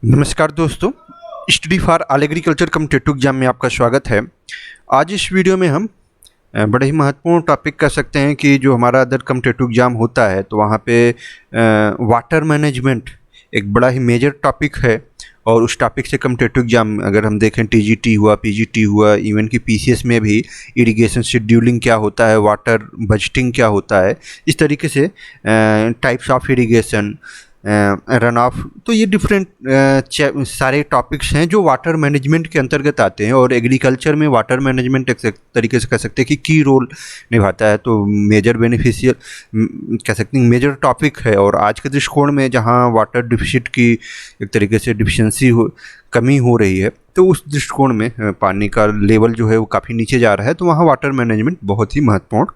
नमस्कार दोस्तों, study for all agriculture competitive exam में आपका स्वागत है। आज इस वीडियो में हम बड़े ही महत्वपूर्ण टॉपिक कह सकते हैं कि जो हमारा अदर कॉम्पिटिटिव एग्जाम होता है तो वहाँ पे वाटर मैनेजमेंट एक बड़ा ही मेजर टॉपिक है। और उस टॉपिक से कॉम्पिटिटिव एग्जाम अगर हम देखें टीजीटी हुआ, पीजीटी हुआ, इवन कि पीसीएस में भी इरिगेशन शेड्यूलिंग क्या होता है, वाटर बजटिंग क्या होता है, इस तरीके से types of irrigation, run of, तो ये डिफरेंट सारे टॉपिक्स हैं जो वाटर मैनेजमेंट के अंतर्गत आते हैं। और एग्रीकल्चर में वाटर मैनेजमेंट एक तरीके से कह सकते हैं कि की रोल निभाता है। तो मेजर बेनिफिशियल कह सकते हैं, मेजर टॉपिक है। और आज के दृष्टिकोण में जहाँ वाटर डिफिसिट की एक तरीके से डिफिशियंसी कमी हो रही है, तो उस दृष्टिकोण में पानी का लेवल जो है वो काफ़ी नीचे जा रहा है, तो वहाँ वाटर मैनेजमेंट बहुत ही महत्वपूर्ण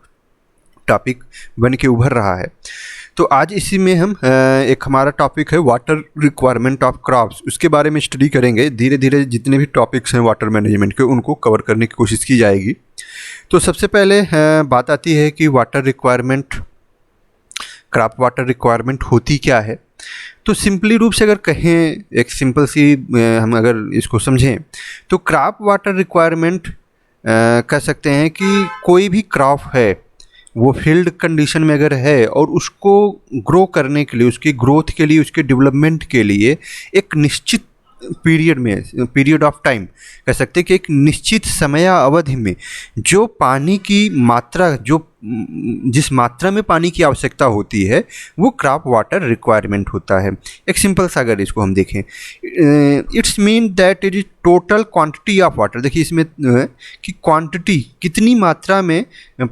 टॉपिक बन के उभर रहा है। तो आज इसी में हम एक हमारा टॉपिक है वाटर रिक्वायरमेंट ऑफ क्रॉप्स, उसके बारे में स्टडी करेंगे। धीरे धीरे जितने भी टॉपिक्स हैं वाटर मैनेजमेंट के उनको कवर करने की कोशिश की जाएगी। तो सबसे पहले बात आती है कि water requirement, crop water requirement होती क्या है। तो सिंपली रूप से अगर कहें, एक सिंपल सी हम अगर इसको समझें तो क्रॉप वाटर रिक्वायरमेंट कह सकते हैं कि कोई भी क्रॉप है वो फील्ड कंडीशन में अगर है और उसको ग्रो करने के लिए, उसकी ग्रोथ के लिए, उसके डेवलपमेंट के लिए एक निश्चित पीरियड ऑफ टाइम कह सकते हैं कि एक निश्चित समय अवधि में जो पानी की मात्रा, जिस मात्रा में पानी की आवश्यकता होती है वो क्रॉप वाटर रिक्वायरमेंट होता है। एक सिंपल सा अगर इसको हम देखें, it's mean that it is total quantity of water. देखिए इसमें कि क्वांटिटी, कितनी मात्रा में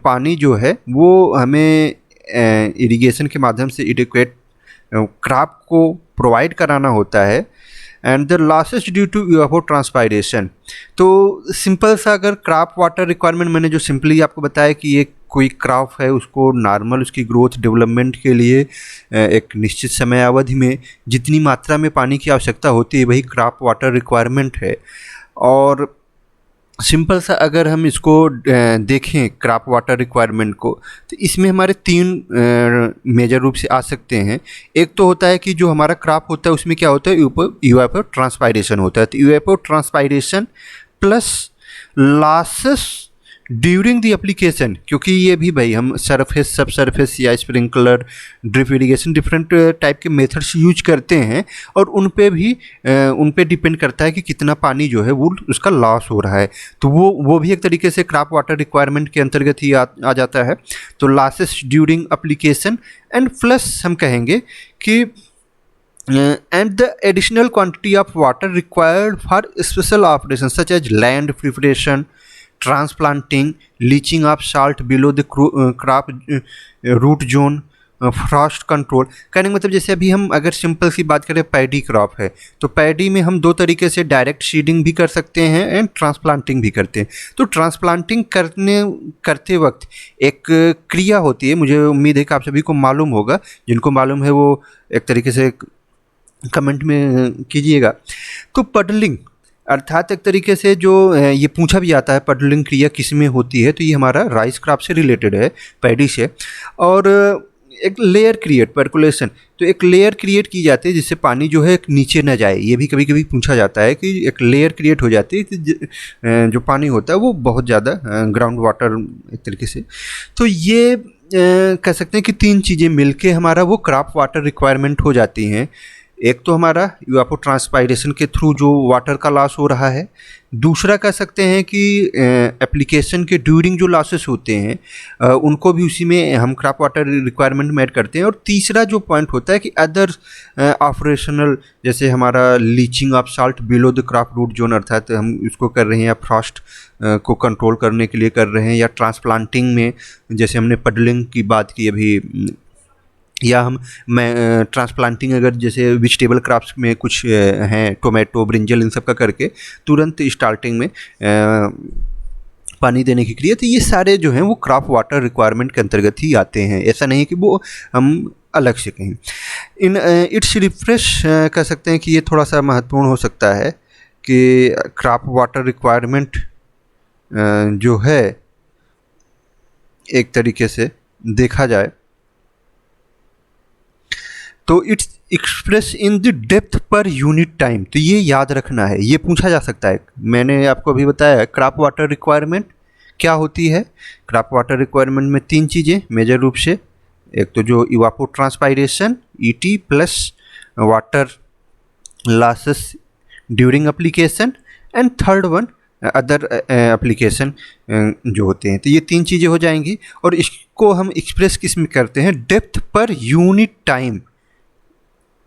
पानी जो है वो हमें इरिगेशन के माध्यम से एडिक्वेट क्रॉप को प्रोवाइड कराना होता है। And the losses due to transpiration. तो सिंपल सा अगर क्रॉप वाटर रिक्वायरमेंट मैंने जो सिंपली आपको बताया कि ये कोई क्रॉप है, उसको नॉर्मल उसकी ग्रोथ डेवलपमेंट के लिए एक निश्चित समय अवधि में जितनी मात्रा में पानी की आवश्यकता होती है वही क्रॉप वाटर रिक्वायरमेंट है। और सिंपल सा अगर हम इसको देखें क्रॉप वाटर रिक्वायरमेंट को, तो इसमें हमारे तीन मेजर रूप से आ सकते हैं। एक तो होता है कि जो हमारा क्रॉप होता है उसमें क्या होता है, इवेपोरेटिव ट्रांसपायरेशन होता है। तो evaporative transpiration plus losses during the application, क्योंकि ये भी भाई हम सरफेस, सब सरफेस या sprinkler, drip irrigation, different type के मेथड्स यूज करते हैं और उन पे डिपेंड करता है कि कितना पानी जो है वो उसका लॉस हो रहा है। तो वो भी एक तरीके से क्रॉप वाटर रिक्वायरमेंट के अंतर्गत ही आ जाता है। तो losses during application and plus हम कहेंगे कि and the additional quantity of water required for special operations such as land preparation, transplanting, leaching of salt below the crop root zone, Frost control. कहने का मतलब जैसे अभी हम अगर सिंपल सी बात करें, पैडी क्रॉप है तो पैडी में हम दो तरीके से डायरेक्ट सीडिंग भी कर सकते हैं एंड ट्रांसप्लांटिंग भी करते हैं। तो ट्रांसप्लांटिंग करते वक्त एक क्रिया होती है, मुझे उम्मीद है कि आप सभी को मालूम होगा, जिनको मालूम है वो एक तरीके से कमेंट में कीजिएगा। तो पडलिंग अर्थात एक तरीके से जो ये पूछा भी आता है पडलिंग क्रिया किस में होती है, तो ये हमारा राइस क्रॉप से रिलेटेड है, पैडी से। और एक लेयर क्रिएट, पर्कुलेशन, तो एक लेयर क्रिएट की जाती है जिससे पानी जो है नीचे न जाए। ये भी कभी कभी पूछा जाता है कि एक लेयर क्रिएट हो जाती है कि जो पानी होता है वो बहुत ज़्यादा ग्राउंड वाटर एक तरीके से। तो ये कह सकते हैं कि तीन चीज़ें मिलके हमारा वो क्रॉप वाटर रिक्वायरमेंट हो जाती हैं। एक तो हमारा इवेपोरेटिव ट्रांसपायरेशन के थ्रू जो वाटर का लॉस हो रहा है, दूसरा कह सकते हैं कि एप्लीकेशन के ड्यूरिंग जो लॉसेस होते हैं उनको भी उसी में हम क्रॉप वाटर रिक्वायरमेंट में ऐड करते हैं। और तीसरा जो पॉइंट होता है कि अदर ऑपरेशनल, जैसे हमारा leaching of salt below the crop root zone, अर्थात हम उसको कर रहे हैं या फ्रॉस्ट को कंट्रोल करने के लिए कर रहे हैं, या ट्रांसप्लांटिंग में जैसे हमने पडलिंग की बात की अभी, या हम ट्रांसप्लांटिंग अगर जैसे वेजिटेबल क्रॉप्स में कुछ हैं, टोमेटो, ब्रिंजल, इन सब का करके तुरंत स्टार्टिंग में पानी देने की क्रिया, तो ये सारे जो हैं वो क्रॉप वाटर रिक्वायरमेंट के अंतर्गत ही आते हैं। ऐसा नहीं है कि वो हम अलग से कहें। इन इट्स रिफ्रेश कह सकते हैं कि ये थोड़ा सा महत्वपूर्ण हो सकता है कि क्रॉप वाटर रिक्वायरमेंट जो है एक तरीके से देखा जाए तो it's express in the depth per unit time. तो ये याद रखना है, ये पूछा जा सकता है। मैंने आपको अभी बताया क्रॉप वाटर रिक्वायरमेंट क्या होती है। क्रॉप वाटर रिक्वायरमेंट में 3 चीज़ें मेजर रूप से, एक तो जो evapotranspiration ET plus water losses during application, and third one other application जो होते हैं। तो ये 3 चीज़ें हो जाएंगी, और इसको हम एक्सप्रेस किस में करते हैं, डेप्थ पर यूनिट टाइम,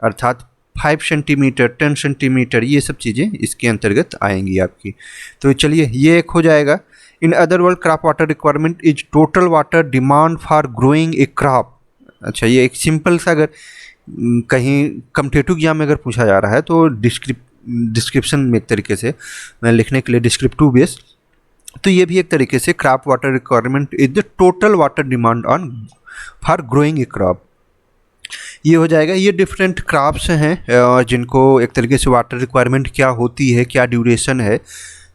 अर्थात 5 सेंटीमीटर 10 सेंटीमीटर, ये सब चीज़ें इसके अंतर्गत आएंगी आपकी। तो चलिए ये एक हो जाएगा। In other word crop water requirement is total water demand for growing A crop. अच्छा, ये एक सिंपल सा अगर कहीं कॉम्पिटिटिव एग्जाम में अगर पूछा जा रहा है तो डिस्क्रिप्शन में एक तरीके से लिखने के लिए डिस्क्रिप्टिव बेस, तो ये भी एक तरीके से crop water requirement is the total water demand on for growing A crop, ये हो जाएगा। ये डिफरेंट क्रॉप्स हैं जिनको एक तरीके से वाटर रिक्वायरमेंट क्या होती है, क्या ड्यूरेशन है।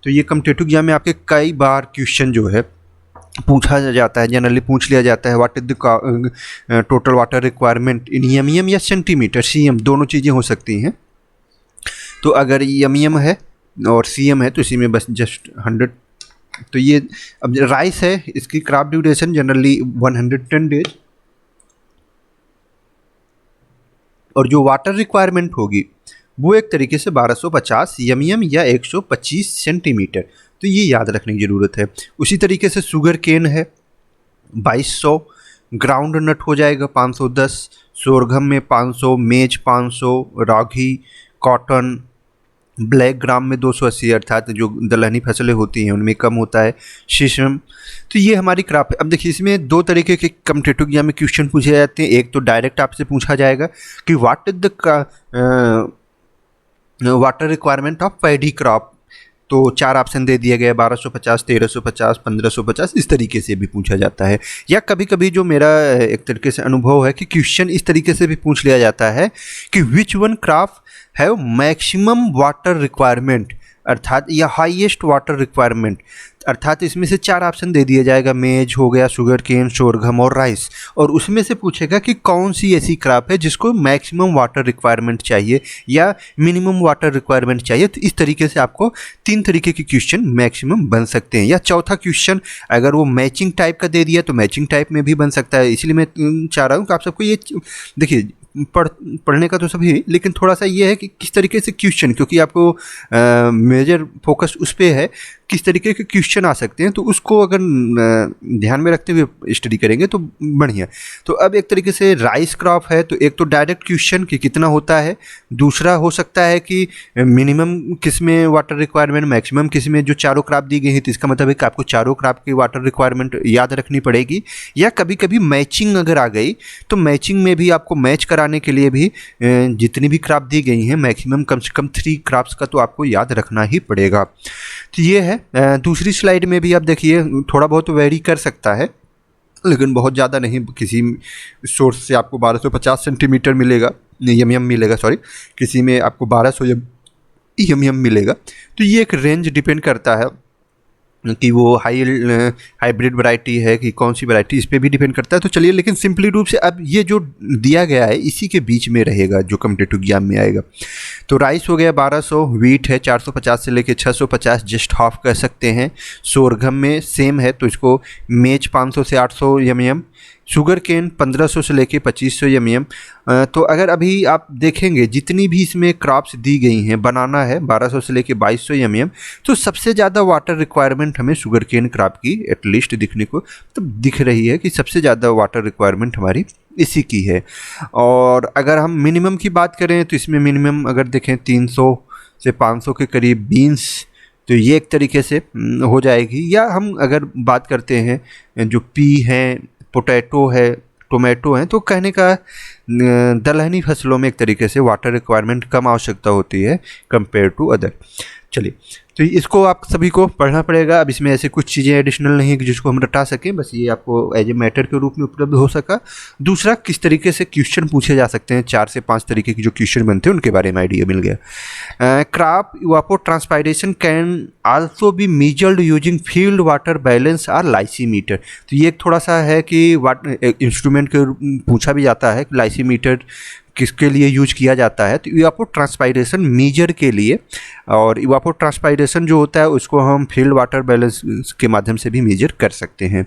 तो ये कॉम्पिटिटिव एग्जाम में आपके कई बार क्वेश्चन जो है पूछा जाता है, जनरली पूछ लिया जाता है, what is the total water requirement in M या सेंटीमीटर, सीएम दोनों चीज़ें हो सकती हैं। तो अगर एम है और सीएम है तो इसी में बस जस्ट 100। तो ये अब राइस है, इसकी क्रॉप ड्यूरेशन जनरली 110 डेज, और जो वाटर रिक्वायरमेंट होगी वो एक तरीके से 1250 एम या 125 सेंटीमीटर। तो ये याद रखने की ज़रूरत है। उसी तरीके से शुगर केन है 2200, ग्राउंड नट हो जाएगा 510, सोरघम में 500, मेज 500, रागी, कॉटन, ब्लैक ग्राम में 280, अर्थात जो दलहनी फसलें होती हैं उनमें कम होता है, शीशम। तो ये हमारी क्रॉप है। अब देखिए इसमें 2 तरीके के कॉम्पिटिटिव एग्जाम में क्वेश्चन पूछे जाते हैं। एक तो डायरेक्ट आपसे पूछा जाएगा कि what is the water requirement of paddy crop, तो 4 ऑप्शन दे दिए गए, 1250, 1350, 1550, इस तरीके से भी पूछा जाता है। या कभी कभी जो मेरा एक तरीके से अनुभव है कि क्वेश्चन इस तरीके से भी पूछ लिया जाता है कि which one crop have maximum water requirement, अर्थात या हाईएस्ट वाटर रिक्वायरमेंट, अर्थात इसमें से 4 ऑप्शन दे दिया जाएगा, मेज हो गया, शुगर केन, सोरघम और राइस, और उसमें से पूछेगा कि कौन सी ऐसी क्रॉप है जिसको मैक्सिमम वाटर रिक्वायरमेंट चाहिए या मिनिमम वाटर रिक्वायरमेंट चाहिए। तो इस तरीके से आपको 3 तरीके के क्वेश्चन मैक्सिमम बन सकते हैं। या चौथा क्वेश्चन अगर वो मैचिंग टाइप का दे दिया तो मैचिंग टाइप में भी बन सकता है। इसलिए मैं चाह रहा हूँ कि आप सबको ये देखिए, पढ़ने का तो सभी, लेकिन थोड़ा सा ये है कि किस तरीके से क्वेश्चन, क्योंकि आपको मेजर फोकस उस पर है किस तरीके के क्वेश्चन आ सकते हैं, तो उसको अगर ध्यान में रखते हुए स्टडी करेंगे तो बढ़िया। तो अब एक तरीके से राइस क्रॉप है, तो एक तो डायरेक्ट क्वेश्चन कि कितना होता है, दूसरा हो सकता है कि मिनिमम किस में वाटर रिक्वायरमेंट, मैक्सिमम किस में, जो चारों क्रॉप दी गई है तो इसका मतलब है कि आपको चारों क्रॉप की वाटर रिक्वायरमेंट याद रखनी पड़ेगी। या कभी कभी मैचिंग अगर आ गई तो मैचिंग में भी आपको मैच कराने के लिए भी जितनी भी क्रॉप दी गई हैं मैक्सिमम कम से कम 3 क्रॉप्स का तो आपको याद रखना ही पड़ेगा। तो ये है। दूसरी स्लाइड में भी आप देखिए थोड़ा बहुत वेरी कर सकता है, लेकिन बहुत ज़्यादा नहीं। किसी सोर्स से आपको 1250 सेंटीमीटर मिलेगा, एम मिलेगा, सॉरी, किसी में आपको 1200 एम मिलेगा। तो ये एक रेंज डिपेंड करता है कि वो हाइब्रिड वैरायटी है कि कौन सी वैरायटी, इस पर भी डिपेंड करता है। तो चलिए, लेकिन सिंपली रूप से अब ये जो दिया गया है इसी के बीच में रहेगा जो कॉम्पिटिटिव एग्जाम में आएगा। तो राइस हो गया 1200, व्हीट है 450 से लेके 650, जस्ट हाफ कह सकते हैं। सोरघम में सेम है तो इसको मेज 500 से 800 एम, शुगर केन 1500 से लेके 2500 एम। तो अगर अभी आप देखेंगे जितनी भी इसमें क्रॉप्स दी गई हैं, बनाना है 1200 से लेके 2200 एम, तो सबसे ज़्यादा वाटर रिक्वायरमेंट हमें शुगर केन क्रॉप की एटलीस्ट दिखने को तो दिख रही है कि सबसे ज़्यादा वाटर रिक्वायरमेंट हमारी इसी की है। और अगर हम मिनिमम की बात करें तो इसमें मिनिमम अगर देखें 300 से 500 के करीब बीन्स, तो ये एक तरीके से हो जाएगी। या हम अगर बात करते हैं जो पी हैं, पोटैटो है, टोमेटो हैं, तो कहने का दलहनी फसलों में एक तरीके से वाटर रिक्वायरमेंट कम आवश्यकता होती है कंपेयर टू अदर। चलिए, तो इसको आप सभी को पढ़ना पड़ेगा। अब इसमें ऐसे कुछ चीज़ें एडिशनल नहीं है कि जिसको हम रटा सकें, बस ये आपको एज ए मैटर के रूप में उपलब्ध हो सका। दूसरा, किस तरीके से क्वेश्चन पूछे जा सकते हैं, 4 से 5 तरीके की जो क्वेश्चन बनते हैं उनके बारे में आइडिया मिल गया। Crop evapotranspiration can also be measured using field water balance और लाइसीमीटर। तो ये थोड़ा सा है कि इंस्ट्रूमेंट के पूछा भी जाता है कि लाइसीमीटर किसके लिए यूज किया जाता है, तो इवापोट्रांसपायरेशन मेजर के लिए। और इवापोट्रांसपायरेशन जो होता है उसको हम फील्ड वाटर बैलेंस के माध्यम से भी मेजर कर सकते हैं।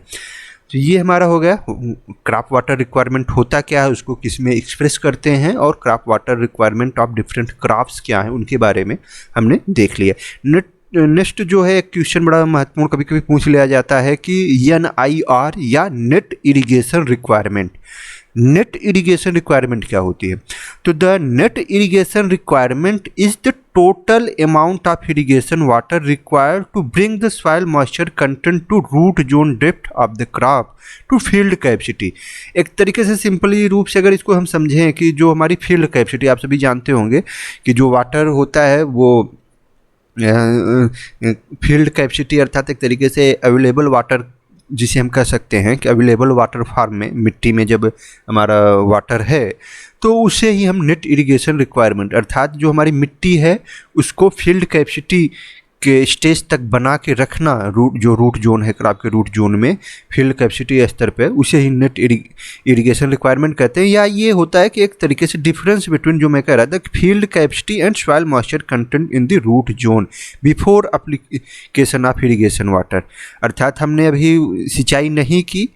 तो ये हमारा हो गया क्रॉप वाटर रिक्वायरमेंट होता क्या है, उसको किस में एक्सप्रेस करते हैं, और crop water requirement of different crops क्या है उनके बारे में हमने देख लिया। नेक्स्ट जो है एक क्वेश्चन बड़ा महत्वपूर्ण कभी कभी पूछ लिया जाता है कि NIR या net irrigation requirement, net irrigation requirement क्या होती है। तो the net irrigation requirement is the total amount of irrigation water required to bring the soil moisture content to root zone depth of the crop to field capacity. एक तरीके से simply रूप से अगर इसको हम समझें कि जो हमारी फील्ड कैपेसिटी, आप सभी जानते होंगे कि जो वाटर होता है वो फील्ड कैपेसिटी अर्थात एक तरीके से अवेलेबल वाटर जिसे हम कह सकते हैं कि अवेलेबल वाटर फार्म में, मिट्टी में जब हमारा वाटर है तो उसे ही हम नेट इरिगेशन रिक्वायरमेंट अर्थात जो हमारी मिट्टी है उसको फील्ड कैपेसिटी के स्टेज तक बना के रखना, रूट जोन है क्रॉप के रूट जोन में फील्ड कैपेसिटी स्तर पे, उसे ही नेट इरिगेशन रिक्वायरमेंट कहते हैं। या ये होता है कि एक तरीके से डिफरेंस बिटवीन जो मैं कह रहा था field capacity and soil moisture content in the root zone before application of irrigation water. अर्थात हमने अभी सिंचाई नहीं की,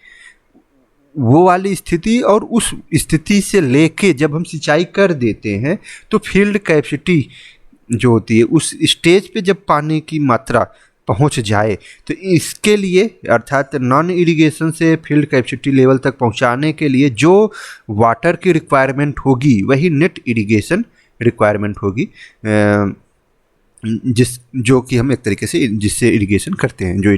वो वाली स्थिति और उस स्थिति से लेके जब हम सिंचाई कर देते हैं तो फील्ड कैपेसिटी जो होती है उस स्टेज पे जब पानी की मात्रा पहुंच जाए, तो इसके लिए अर्थात नॉन इरिगेशन से फील्ड कैपेसिटी लेवल तक पहुंचाने के लिए जो वाटर की रिक्वायरमेंट होगी वही नेट इरिगेशन रिक्वायरमेंट होगी, जो कि हम एक तरीके से जिससे इरिगेशन करते हैं। जो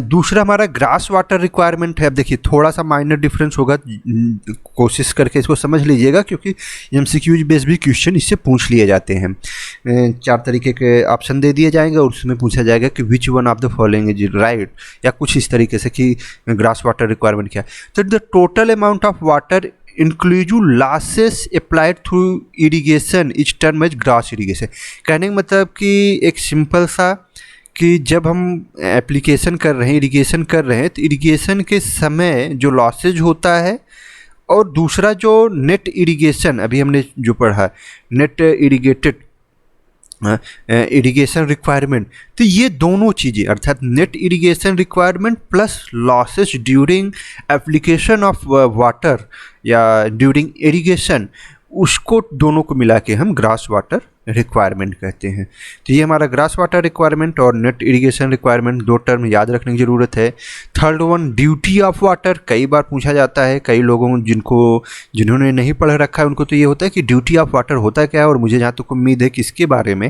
दूसरा हमारा ग्रास वाटर रिक्वायरमेंट है। अब देखिए थोड़ा सा माइनर डिफरेंस होगा, कोशिश करके इसको समझ लीजिएगा क्योंकि MCQ बेस्ड भी क्वेश्चन इससे पूछ लिए जाते हैं। 4 तरीके के ऑप्शन दे दिए जाएंगे और उसमें पूछा जाएगा कि which one of the following is right, या कुछ इस तरीके से कि ग्रास वाटर रिक्वायरमेंट क्या है। तो the total amount of water inclusive losses applied through irrigation is term as gross irrigation. कहने का मतलब कि एक सिंपल सा कि जब हम एप्लीकेशन कर रहे हैं, इरिगेशन कर रहे हैं, तो इरिगेशन के समय जो लॉसेज होता है और दूसरा जो नेट इरिगेशन अभी हमने जो पढ़ा नेट इरिगेटेड इरिगेशन रिक्वायरमेंट, तो ये दोनों चीज़ें अर्थात net irrigation requirement plus losses during application of water या ड्यूरिंग इरिगेशन, उसको दोनों को मिला के हम ग्रास वाटर रिक्वायरमेंट कहते हैं। तो ये हमारा ग्रास वाटर रिक्वायरमेंट और नेट इरिगेशन रिक्वायरमेंट दो टर्म याद रखने की ज़रूरत है। Third one duty of water, कई बार पूछा जाता है, कई लोगों जिन्होंने नहीं पढ़ रखा है उनको तो ये होता है कि ड्यूटी ऑफ वाटर होता क्या है, और मुझे जहाँ तक उम्मीद है कि इसके बारे में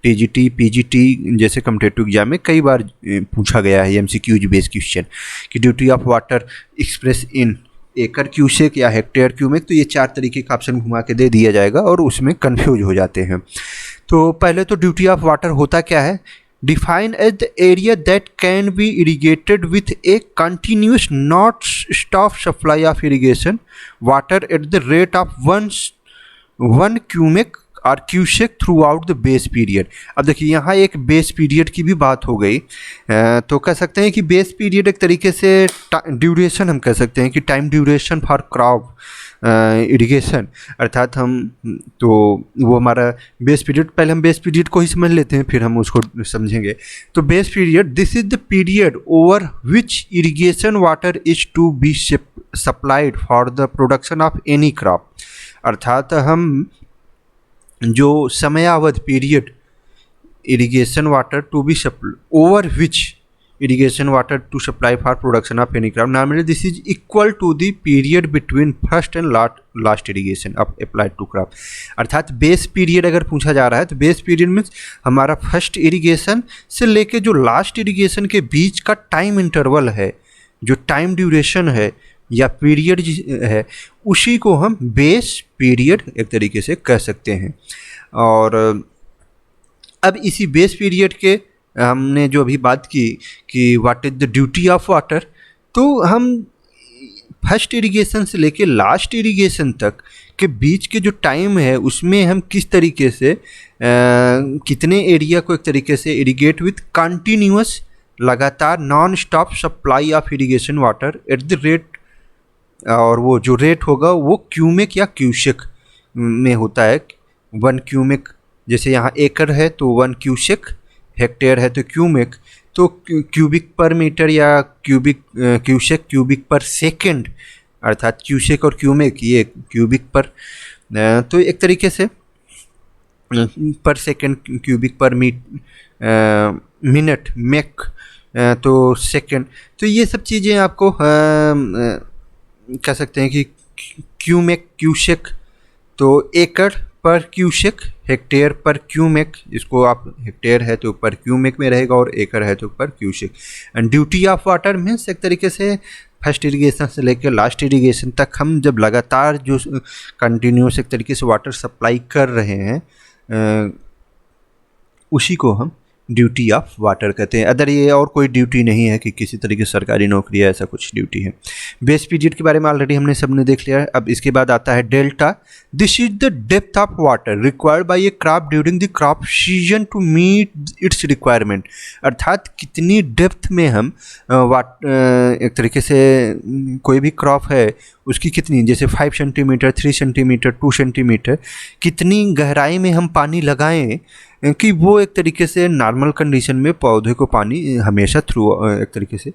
TGT PGT जैसे कॉम्पिटिटिव एग्जाम में कई बार पूछा गया है MCQ बेस्ड क्वेश्चन कि duty of water express in एकड़ क्यूसेक या हेक्टेयर क्यूमेक। तो ये 4 तरीके का ऑप्शन घुमा के दे दिया जाएगा और उसमें कंफ्यूज हो जाते हैं। तो पहले तो ड्यूटी ऑफ वाटर होता क्या है, define as the area that can be irrigated with a continuous not stop supply of irrigation water at the rate of 1 cumec और cusec throughout the base period. अब देखिए यहाँ एक base period की भी बात हो गई, तो कह सकते हैं कि बेस पीरियड एक तरीके से ड्यूरेशन हम कह सकते हैं कि time duration for crop irrigation, अर्थात हम तो वो हमारा बेस पीरियड, पहले हम बेस पीरियड को ही समझ लेते हैं फिर हम उसको समझेंगे। तो base period this is the period over which irrigation water is to be supplied for the production of any crop. अर्थात हम जो समयावधि period irrigation water to be over which irrigation water to supply for production of any crop, normally this is equal to the period between first and last irrigation applied to crop. अर्थात base period अगर पूछा जा रहा है तो base period में हमारा first irrigation से लेके जो लास्ट इरिगेशन के बीच का टाइम इंटरवल है, जो टाइम ड्यूरेशन है या पीरियड है, उसी को हम बेस पीरियड एक तरीके से कह सकते हैं। और अब इसी बेस पीरियड के हमने जो अभी बात की कि what is the duty of water, तो हम फर्स्ट इरिगेशन से लेके लास्ट इरिगेशन तक के बीच के जो टाइम है उसमें हम किस तरीके से कितने एरिया को एक तरीके से इरिगेट विथ कंटिन्यूअस लगातार non stop supply of irrigation water at the rate, और वो जो रेट होगा वो क्यूमेक या क्यूसेक में होता है 1 क्यूमिक, जैसे यहाँ एकड़ है तो 1 क्यूसेक, हेक्टेयर है तो क्यूमिक, तो क्यूबिक पर मीटर या क्यूसेक क्यूबिक पर सेकेंड, अर्थात क्यूसेक और क्यूमिक ये क्यूबिक पर, तो एक तरीके से पर सेकेंड, क्यूबिक पर मिनट, मेक तो सेकेंड, तो ये सब चीज़ें आपको कह सकते हैं कि क्यूमेक, क्यूसेक तो एकड़ पर क्यूसेक, हेक्टेयर पर क्यूमेक, इसको आप हेक्टेयर है तो पर क्यूमेक में रहेगा और एकड़ है तो पर cusec. And duty of water means एक तरीके से फर्स्ट इरिगेशन से लेकर लास्ट इरिगेशन तक हम जब लगातार जो कंटिन्यूस एक तरीके से वाटर सप्लाई कर रहे हैं उसी को हम ड्यूटी ऑफ वाटर कहते हैं। अदर ये और कोई ड्यूटी नहीं है कि किसी तरीके से सरकारी नौकरी है, ऐसा कुछ ड्यूटी है। बेस पीरियड के बारे में ऑलरेडी हमने सबने देख लिया है। अब इसके बाद आता है delta. This is the depth of water required by a crop during the crop season to meet its requirement, अर्थात कितनी डेप्थ में हम एक तरीके से कोई भी क्रॉप है उसकी कितनी, जैसे 5 सेंटीमीटर, 3 सेंटीमीटर, 2 सेंटीमीटर, कितनी गहराई में हम पानी लगाएं कि वो एक तरीके से नॉर्मल कंडीशन में पौधे को पानी हमेशा थ्रू एक तरीके से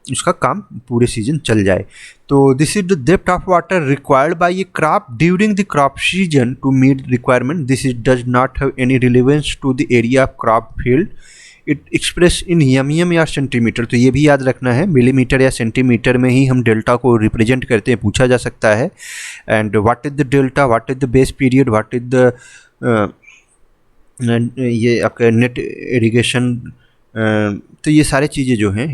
उसका काम पूरे सीजन चल जाए। तो this is the depth of water required by a crop during the crop season to meet requirement. This is does not have any relevance to the area of crop field. It express in MM या centimetre, तो ये भी याद रखना है, millimetre या centimetre में ही हम डेल्टा को रिप्रेजेंट करते हैं, पूछा जा सकता है। And what is the delta, what is the base period, what is the ये आपका नेट इरिगेशन, तो ये सारे चीज़ें जो हैं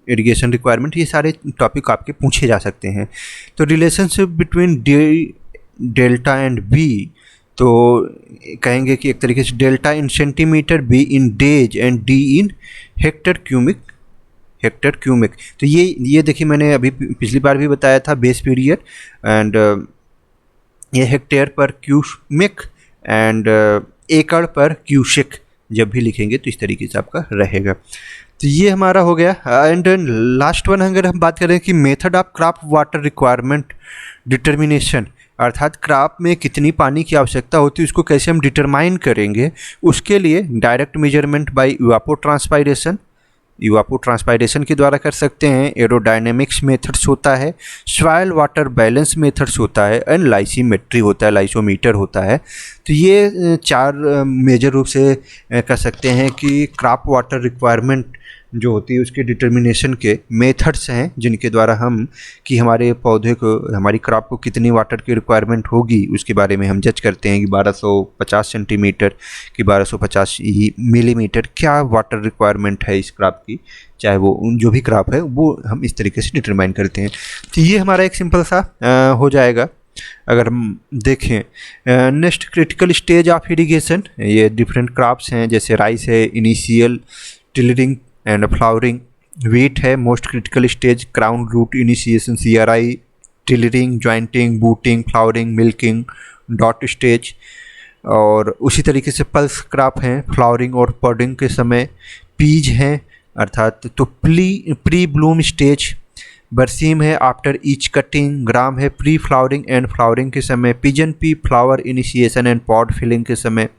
इरिगेशन रिक्वायरमेंट, ये सारे टॉपिक आपके पूछे जा सकते हैं। तो relationship between delta and B, तो कहेंगे कि एक तरीके से delta in centimetre, B in days and D in hectare cumec. तो ये देखिए मैंने अभी पिछली बार भी बताया था बेस पीरियड, एंड ये हेक्टेयर पर क्यूमिक एंड एकड़ पर क्यूसेक जब भी लिखेंगे तो इस तरीके से आपका रहेगा। तो ये हमारा हो गया। एंड लास्ट वन अगर हम बात करें कि method of crop water requirement determination, अर्थात क्रॉप में कितनी पानी की आवश्यकता होती है उसको कैसे हम डिटरमाइन करेंगे, उसके लिए डायरेक्ट मेजरमेंट बाय इवापोट्रांसपायरेशन के द्वारा कर सकते हैं, एरोडायनेमिक्स मेथड्स होता है, सॉइल वाटर बैलेंस मेथड्स होता है, एंड लाइसीमेट्री होता है, लाइसोमीटर होता है। तो ये 4 मेजर रूप से कह सकते हैं कि क्रॉप वाटर रिक्वायरमेंट जो होती है उसके डिटर्मिनेशन के मेथड्स हैं, जिनके द्वारा हम कि हमारे पौधे को, हमारी क्रॉप को कितनी वाटर की रिक्वायरमेंट होगी उसके बारे में हम जज करते हैं कि 1250 सेंटीमीटर कि 1250 मिलीमीटर क्या वाटर रिक्वायरमेंट है इस क्रॉप की, चाहे वो जो भी क्रॉप है वो हम इस तरीके से डिटरमाइन करते हैं। तो ये हमारा एक सिंपल सा हो जाएगा। अगर हम देखें next critical stage of irrigation, ये डिफरेंट क्रॉप्स हैं, जैसे राइस है, initial tillering and flowering, wheat है, most critical stage crown root initiation, CRI, tillering, jointing, booting, flowering, milking, dot stage, और उसी तरीके से पल्स क्रॉप हैं, फ्लावरिंग और पॉडिंग के समय, पीज हैं अर्थात तो प्री ब्लूम स्टेज, बरसीम है आफ्टर ईच कटिंग, ग्राम है प्री फ्लावरिंग एंड फ्लावरिंग के समय, pigeon pea flower initiation and pod filling के समय।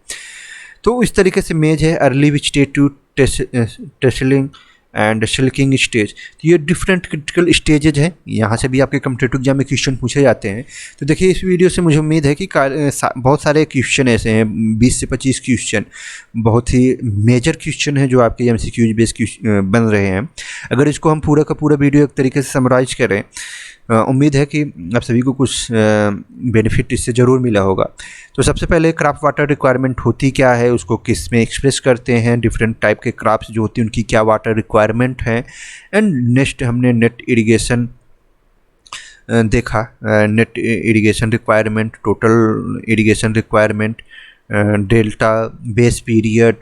तो इस तरीके से मेज है early vegetative tasseling and silking stage. तो ये डिफरेंट क्रिटिकल स्टेजेज हैं, यहाँ से भी आपके कॉम्पिटिटिव एग्जाम में क्वेश्चन पूछे जाते हैं। तो देखिए इस वीडियो से मुझे उम्मीद है कि बहुत सारे क्वेश्चन ऐसे हैं, 20 से 25 क्वेश्चन बहुत ही मेजर क्वेश्चन हैं जो आपके MCQ बेस्ड बन रहे हैं। अगर इसको हम पूरा का पूरा वीडियो एक तरीके से समराइज करें, उम्मीद है कि आप सभी को कुछ बेनिफिट इससे ज़रूर मिला होगा। तो सबसे पहले क्रॉप वाटर रिक्वायरमेंट होती क्या है, उसको किस में एक्सप्रेस करते हैं, डिफरेंट टाइप के क्रॉप्स जो होती हैं उनकी क्या वाटर रिक्वायरमेंट है, एंड नेक्स्ट हमने नेट इरिगेशन देखा, net irrigation requirement, total irrigation requirement, delta, base period,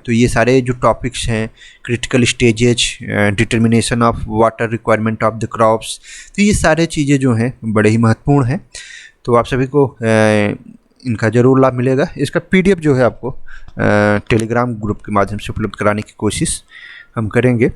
तो ये सारे जो टॉपिक्स हैं, critical stages, determination of water requirement of the crops, तो ये सारे चीज़ें जो हैं बड़े ही महत्वपूर्ण हैं। तो आप सभी को इनका ज़रूर लाभ मिलेगा। इसका PDF जो है आपको टेलीग्राम ग्रुप के माध्यम से उपलब्ध कराने की कोशिश हम करेंगे।